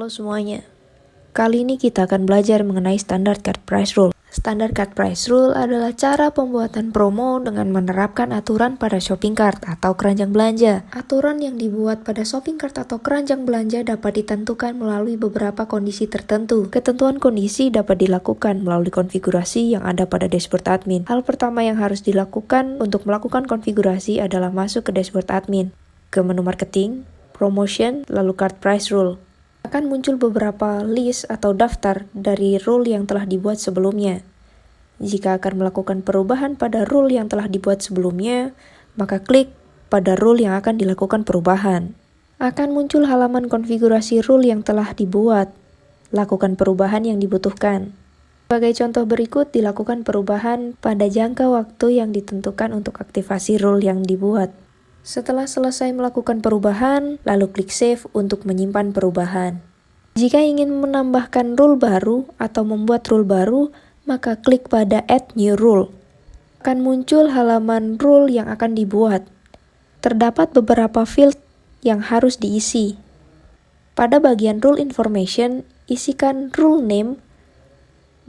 Halo semuanya. Kali ini kita akan belajar mengenai Standard Cart Price Rule. Standard Cart Price Rule adalah cara pembuatan promo dengan menerapkan aturan pada shopping cart atau keranjang belanja. Aturan yang dibuat pada shopping cart atau keranjang belanja dapat ditentukan melalui beberapa kondisi tertentu. Ketentuan kondisi dapat dilakukan melalui konfigurasi yang ada pada dashboard admin. Hal pertama yang harus dilakukan untuk melakukan konfigurasi adalah masuk ke dashboard admin, ke menu marketing, promotion, lalu cart price rule. Akan muncul beberapa list atau daftar dari rule yang telah dibuat sebelumnya. Jika akan melakukan perubahan pada rule yang telah dibuat sebelumnya, maka klik pada rule yang akan dilakukan perubahan. Akan muncul halaman konfigurasi rule yang telah dibuat. Lakukan perubahan yang dibutuhkan. Sebagai contoh berikut, dilakukan perubahan pada jangka waktu yang ditentukan untuk aktivasi rule yang dibuat. Setelah selesai melakukan perubahan, lalu klik Save untuk menyimpan perubahan. Jika ingin menambahkan rule baru atau membuat rule baru, maka klik pada Add New Rule. Akan muncul halaman rule yang akan dibuat. Terdapat beberapa field yang harus diisi. Pada bagian Rule Information, isikan rule name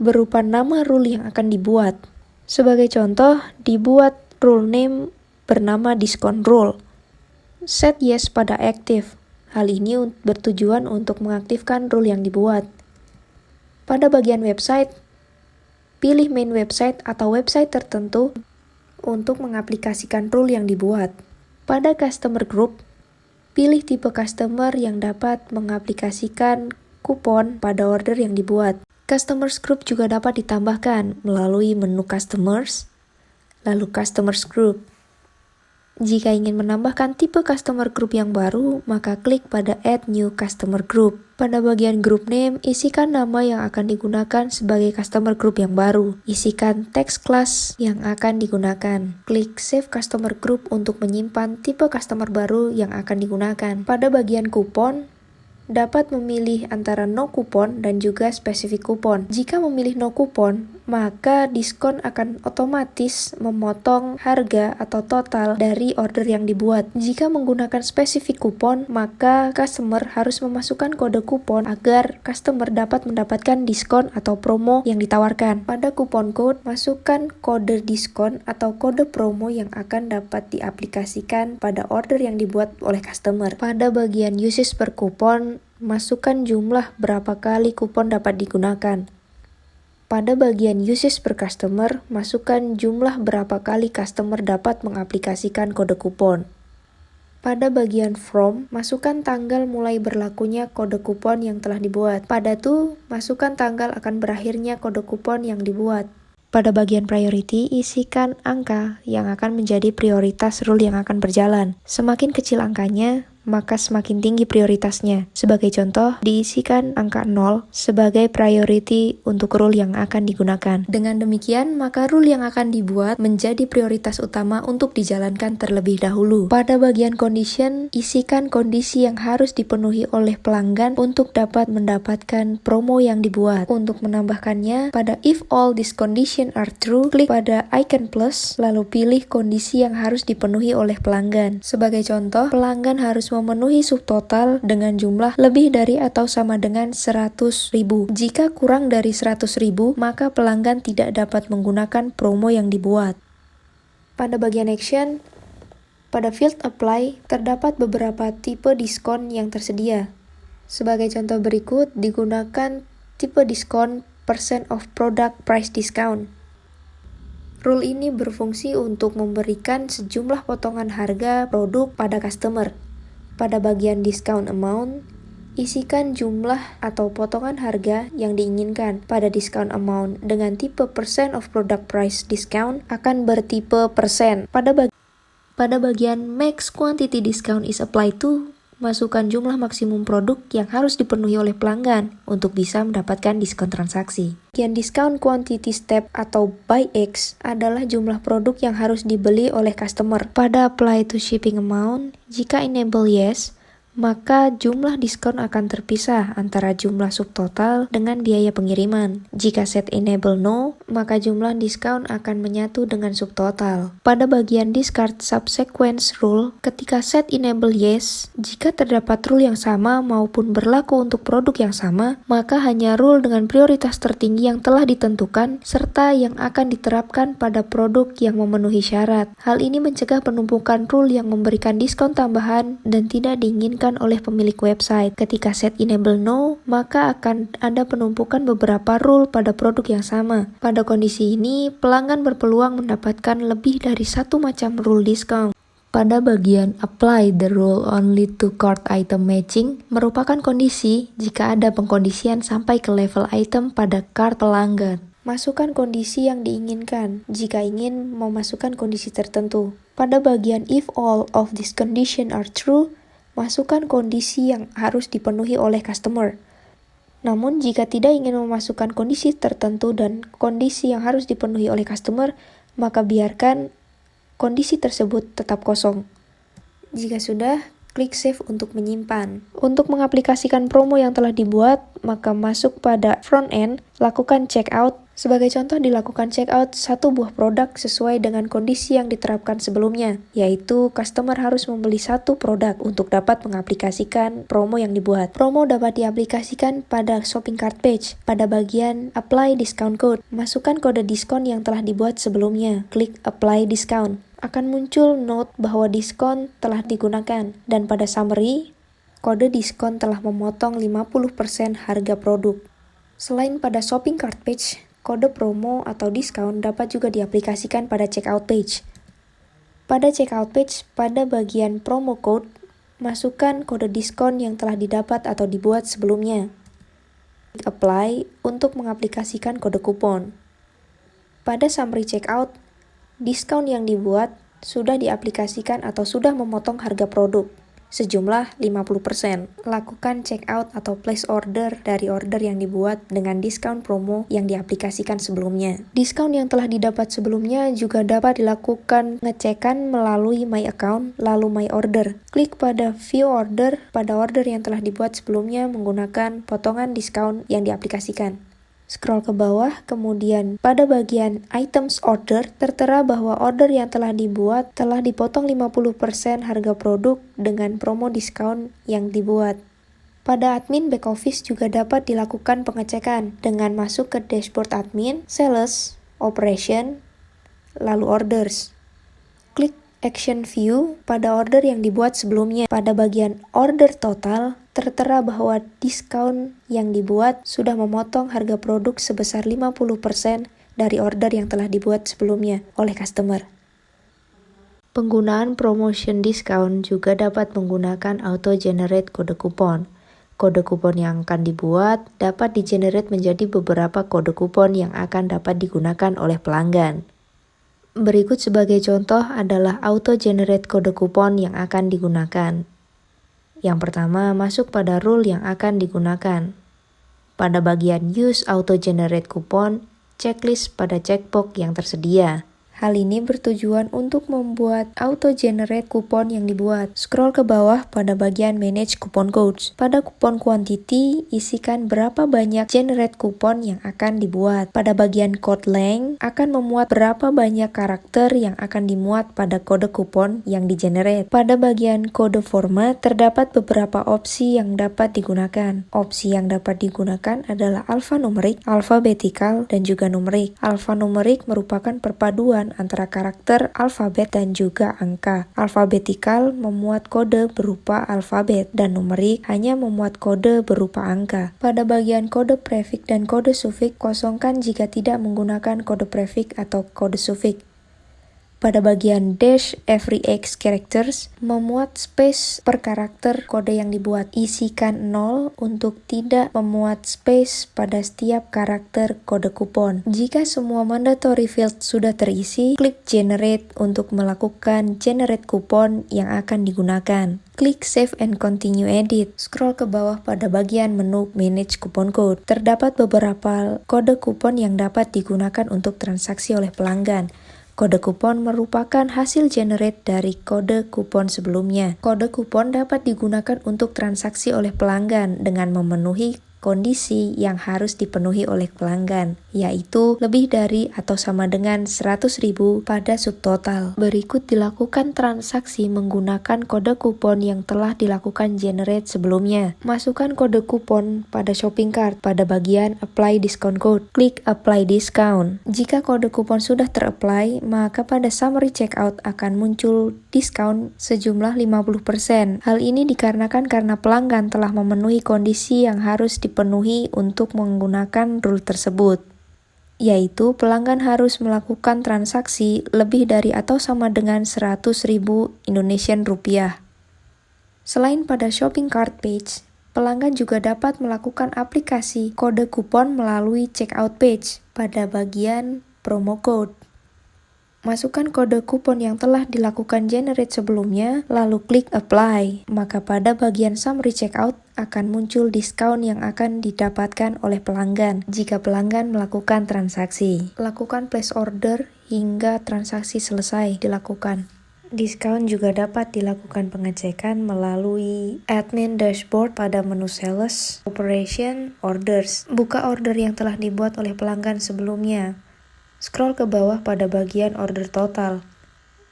berupa nama rule yang akan dibuat. Sebagai contoh, dibuat rule name bernama Discount Rule. Set Yes pada Active. Hal ini bertujuan untuk mengaktifkan rule yang dibuat. Pada bagian website, pilih main website atau website tertentu untuk mengaplikasikan rule yang dibuat. Pada Customer Group, pilih tipe customer yang dapat mengaplikasikan kupon pada order yang dibuat. Customers Group juga dapat ditambahkan melalui menu Customers, lalu Customers Group. Jika ingin menambahkan tipe customer group yang baru, maka klik pada Add New Customer Group. Pada bagian Group Name, isikan nama yang akan digunakan sebagai customer group yang baru. Isikan text class yang akan digunakan. Klik Save Customer Group untuk menyimpan tipe customer baru yang akan digunakan. Pada bagian Kupon, dapat memilih antara no kupon dan juga spesifik kupon. Jika memilih no kupon, maka diskon akan otomatis memotong harga atau total dari order yang dibuat. Jika menggunakan spesifik kupon, maka customer harus memasukkan kode kupon agar customer dapat mendapatkan diskon atau promo yang ditawarkan. Pada kupon code, masukkan kode diskon atau kode promo yang akan dapat diaplikasikan pada order yang dibuat oleh customer. Pada bagian usage per kupon, masukkan jumlah berapa kali kupon dapat digunakan. Pada bagian usage per customer, masukkan jumlah berapa kali customer dapat mengaplikasikan kode kupon. Pada bagian from, masukkan tanggal mulai berlakunya kode kupon yang telah dibuat. Pada to, masukkan tanggal akan berakhirnya kode kupon yang dibuat. Pada bagian priority, isikan angka yang akan menjadi prioritas rule yang akan berjalan. Semakin kecil angkanya, maka semakin tinggi prioritasnya. Sebagai contoh, diisikan angka 0 sebagai priority untuk rule yang akan digunakan. Dengan demikian, maka rule yang akan dibuat menjadi prioritas utama untuk dijalankan terlebih dahulu. Pada bagian condition, isikan kondisi yang harus dipenuhi oleh pelanggan untuk dapat mendapatkan promo yang dibuat. Untuk menambahkannya, pada if all these conditions are true, klik pada icon plus, lalu pilih kondisi yang harus dipenuhi oleh pelanggan. Sebagai contoh, pelanggan harus memenuhi subtotal dengan jumlah lebih dari atau sama dengan 100.000. Jika kurang dari 100.000, maka pelanggan tidak dapat menggunakan promo yang dibuat. Pada bagian action, pada field apply, terdapat beberapa tipe diskon yang tersedia. Sebagai contoh berikut, digunakan tipe diskon percent of product price discount. Rule ini berfungsi untuk memberikan sejumlah potongan harga produk pada customer. Pada bagian discount amount, isikan jumlah atau potongan harga yang diinginkan. Pada discount amount dengan tipe percent of product price discount akan bertipe persen. Pada bagian max quantity discount is applied to, masukkan jumlah maksimum produk yang harus dipenuhi oleh pelanggan untuk bisa mendapatkan diskon transaksi. Bagian discount quantity step atau buy X adalah jumlah produk yang harus dibeli oleh customer. Pada apply to shipping amount, jika enable yes, maka jumlah diskon akan terpisah antara jumlah subtotal dengan biaya pengiriman. Jika set enable no, maka jumlah diskon akan menyatu dengan subtotal. Pada bagian discard subsequence rule, ketika set enable yes, jika terdapat rule yang sama maupun berlaku untuk produk yang sama, maka hanya rule dengan prioritas tertinggi yang telah ditentukan serta yang akan diterapkan pada produk yang memenuhi syarat. Hal ini mencegah penumpukan rule yang memberikan diskon tambahan dan tidak diinginkan oleh pemilik website. Ketika set enable no, maka akan ada penumpukan beberapa rule pada produk yang sama. Pada kondisi ini, pelanggan berpeluang mendapatkan lebih dari satu macam rule diskon. Pada bagian apply the rule only to cart item matching merupakan kondisi jika ada pengkondisian sampai ke level item pada cart pelanggan. Masukkan kondisi yang diinginkan jika ingin memasukkan kondisi tertentu. Pada bagian if all of these conditions are true, masukkan kondisi yang harus dipenuhi oleh customer. Namun, jika tidak ingin memasukkan kondisi tertentu dan kondisi yang harus dipenuhi oleh customer, maka biarkan kondisi tersebut tetap kosong. Jika sudah, klik save untuk menyimpan. Untuk mengaplikasikan promo yang telah dibuat, maka masuk pada front end, lakukan checkout. Sebagai contoh, dilakukan checkout satu buah produk sesuai dengan kondisi yang diterapkan sebelumnya, yaitu customer harus membeli satu produk untuk dapat mengaplikasikan promo yang dibuat. Promo dapat diaplikasikan pada shopping cart page. Pada bagian apply discount code, masukkan kode diskon yang telah dibuat sebelumnya. Klik apply discount. Akan muncul note bahwa diskon telah digunakan, dan pada summary, kode diskon telah memotong 50% harga produk. Selain pada shopping cart page, kode promo atau diskon dapat juga diaplikasikan pada checkout page. Pada checkout page, pada bagian promo code, masukkan kode diskon yang telah didapat atau dibuat sebelumnya. Klik apply untuk mengaplikasikan kode kupon. Pada summary checkout, diskon yang dibuat sudah diaplikasikan atau sudah memotong harga produk sejumlah 50%. Lakukan checkout atau place order dari order yang dibuat dengan diskon promo yang diaplikasikan sebelumnya. Diskon yang telah didapat sebelumnya juga dapat dilakukan ngecekan melalui My Account lalu My Order. Klik pada View Order pada order yang telah dibuat sebelumnya menggunakan potongan diskon yang diaplikasikan. Scroll ke bawah, kemudian pada bagian Items Order, tertera bahwa order yang telah dibuat telah dipotong 50% harga produk dengan promo diskon yang dibuat. Pada admin back office juga dapat dilakukan pengecekan dengan masuk ke dashboard admin, sales, operation, lalu orders. Klik Action View pada order yang dibuat sebelumnya. Pada bagian Order Total, tertera bahwa diskon yang dibuat sudah memotong harga produk sebesar 50% dari order yang telah dibuat sebelumnya oleh customer. Penggunaan promotion discount juga dapat menggunakan auto-generate kode kupon. Kode kupon yang akan dibuat dapat di-generate menjadi beberapa kode kupon yang akan dapat digunakan oleh pelanggan. Berikut sebagai contoh adalah auto-generate kode kupon yang akan digunakan. Yang pertama, masuk pada rule yang akan digunakan. Pada bagian Use Auto-Generate Coupon, checklist pada checkbox yang tersedia. Hal ini bertujuan untuk membuat auto-generate kupon yang dibuat. Scroll ke bawah pada bagian Manage Coupon Codes. Pada kupon quantity, isikan berapa banyak generate kupon yang akan dibuat. Pada bagian Code Length, akan memuat berapa banyak karakter yang akan dimuat pada kode kupon yang di-generate. Pada bagian Kode Format, terdapat beberapa opsi yang dapat digunakan. Opsi yang dapat digunakan adalah alphanumerik, alphabetical, dan juga numerik. Alphanumerik merupakan perpaduan antara karakter, alfabet, dan juga angka. Alphabetical memuat kode berupa alfabet, dan numerik hanya memuat kode berupa angka. Pada bagian kode prefix dan kode suffix, kosongkan jika tidak menggunakan kode prefix atau kode suffix. Pada bagian dash every X characters, memuat space per karakter kode yang dibuat. Isikan 0 untuk tidak memuat space pada setiap karakter kode kupon. Jika semua mandatory field sudah terisi, klik generate untuk melakukan generate kupon yang akan digunakan. Klik Save and Continue Edit. Scroll ke bawah pada bagian menu Manage Coupon Code. Terdapat beberapa kode kupon yang dapat digunakan untuk transaksi oleh pelanggan. Kode kupon merupakan hasil generate dari kode kupon sebelumnya. Kode kupon dapat digunakan untuk transaksi oleh pelanggan dengan memenuhi kondisi yang harus dipenuhi oleh pelanggan, yaitu lebih dari atau sama dengan 100.000 pada subtotal. Berikut dilakukan transaksi menggunakan kode kupon yang telah dilakukan generate sebelumnya. Masukkan kode kupon pada shopping cart pada bagian apply discount code. Klik apply discount. Jika kode kupon sudah ter-apply, maka pada summary checkout akan muncul diskon sejumlah 50%. Hal ini dikarenakan karena pelanggan telah memenuhi kondisi yang harus dipenuhi untuk menggunakan rule tersebut, yaitu pelanggan harus melakukan transaksi lebih dari atau sama dengan 100.000 Indonesian rupiah. Selain pada shopping cart page, pelanggan juga dapat melakukan aplikasi kode kupon melalui checkout page pada bagian promo code. Masukkan kode kupon yang telah dilakukan generate sebelumnya, lalu klik apply. Maka pada bagian summary checkout akan muncul diskon yang akan didapatkan oleh pelanggan jika pelanggan melakukan transaksi. Lakukan place order hingga transaksi selesai dilakukan. Diskon juga dapat dilakukan pengecekan melalui admin dashboard pada menu sales, operation, orders. Buka order yang telah dibuat oleh pelanggan sebelumnya. Scroll ke bawah pada bagian order total.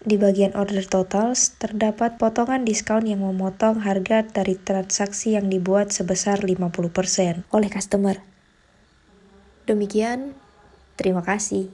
Di bagian order total terdapat potongan diskon yang memotong harga dari transaksi yang dibuat sebesar 50% oleh customer. Demikian, terima kasih.